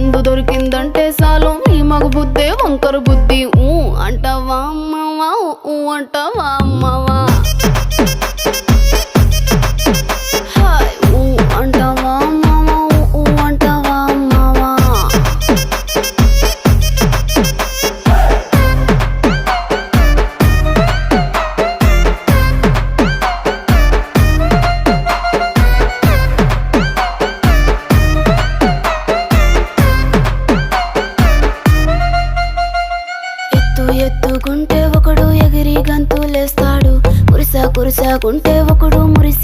మందు దొరికిందంటే సాలు మీ మగ బుద్ధే వంకర బుద్ధి. ఊ అంటావా అమ్మవా, ఊ అంటావా అమ్మవా, హాయ్ ఊ అంటావా అమ్మవా, ఊ అంటావా అమ్మవా. ఎత్తుకుంటే ఒకడు ఎగిరి గంతులేస్తాడు, కురిసాకుంటే ఒకడు మురిసి